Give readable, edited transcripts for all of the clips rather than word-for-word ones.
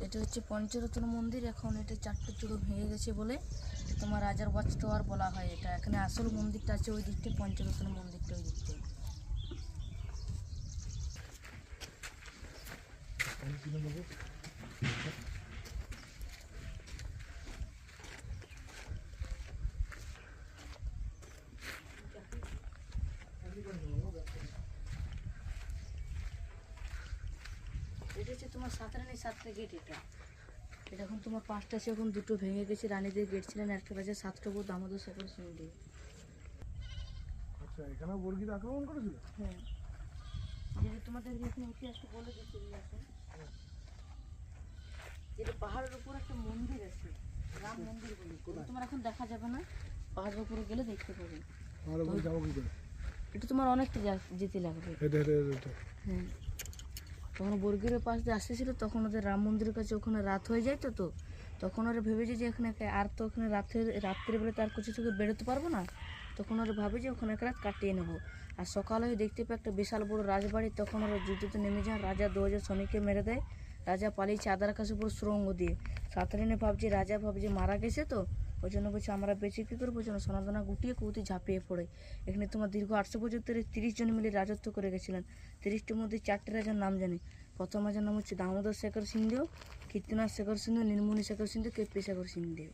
এটা হচ্ছে পঞ্চরত্ন মন্দির। এখন এটা চারটে চূড়ো ভেঙে গেছে বলে তোমার রাজার ওয়াচ টাওয়ার বলা হয় এটা। এখানে আসল মন্দিরটা আছে ওই দিকটা, পঞ্চরত্ন মন্দিরটা ওই দিকটা। এটা হচ্ছে তোমার সাতরানির 7টা গেট। এটা এখন তোমার 5টা আছে, এখন 2টো ভেঙে গেছে। রানীদের গেট ছিলেন একটা রাজা 7টা বউ দামোদর শেখর সিং দিয়ে। আচ্ছা, এখানে বর্গিরা আক্রমণ করেছিল? হ্যাঁ, যেটা তোমাদের এখানে ইতিহাসটা বলে দিচ্ছি। এখন যেটা পাহাড়ের উপর একটা মন্দির আছে, রাম মন্দির বলে। তোমার এখন দেখা যাবে না, পাহাড়ের উপরে গেলে দেখতে পাবে। পাহাড়ের উপরে যাবো কি করে? এটা তোমার অনেকটা যেতে লাগবে। হ্যাঁ, তখন বর্গিরের পাশ দিয়ে আসতেছিল, তখন ওদের রাম মন্দিরের কাছে ওখানে রাত হয়ে যায়। তো তখন ওরা ভেবেছে যে এখানে আর তো ওখানে রাত্রেবেলা তার কিছু থেকে বেরোতে পারবো না। তখন ওরা ভাবে যে ওখানে এক রাত কাটিয়ে নেবো। আর সকালে দেখতে পাই একটা বিশাল বড় রাজবাড়ি। তখন ওরা যুদ্ধতে নেমে যান। রাজা 2000 সৈনিককে মেরে দেয়। রাজা পালিয়েছে আদার কাছে পুরো সুড়ঙ্গ দিয়ে। সাঁতারিনে ভাবছে, রাজা ভাবছে মারা গেছে, তো ওই জন্য বলছে আমরা বেঁচে কী করবো, যেন সনাতনা গুটিয়ে কুতি ঝাঁপিয়ে পড়ে। এখানে তোমার দীর্ঘ 800 বছর ধরে 30 জন মিলে রাজত্ব করে গেছিলেন। 30টির মধ্যে 4টে রাজার নাম জানি। প্রথম রাজার নাম হচ্ছে দামোদর শেখর সিংদেও, কীর্তিনাথ শেখর সিংদেও, নীলমণি শেখর সিংদেও, কেপি শেখর সিংদেও।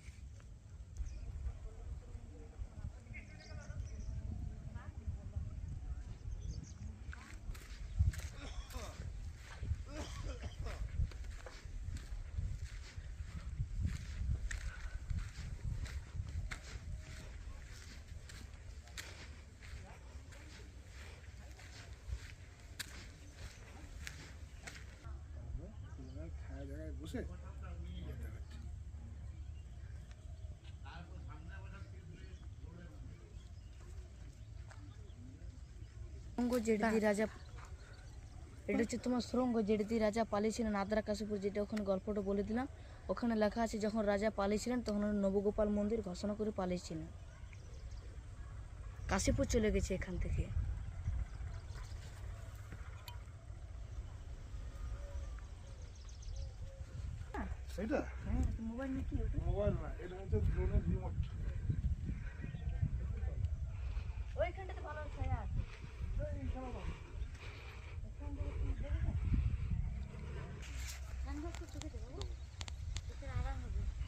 জায়গায় বসে রাজা, এটা হচ্ছে তোমার সুড়ঙ্গ যেটা দিয়ে রাজা পালিয়েছিলেন আদ্রা কাশীপুর, যেটা ওখানে গল্পটা বলে দিলাম। ওখানে লেখা আছে যখন রাজা পালিয়েছিলেন তখন নবগোপাল মন্দির ঘোষণা করে পালিয়েছিলেন। কাশীপুর চলে গেছে এখান থেকে। এটা হ্যাঁ, মোবাইল নাকি ওটা? মোবাইল না, এটা হচ্ছে ড্রোনের রিমোট। ওইখানটাতে ভালো ছায়া আছে।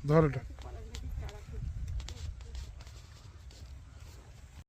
ধর এটা।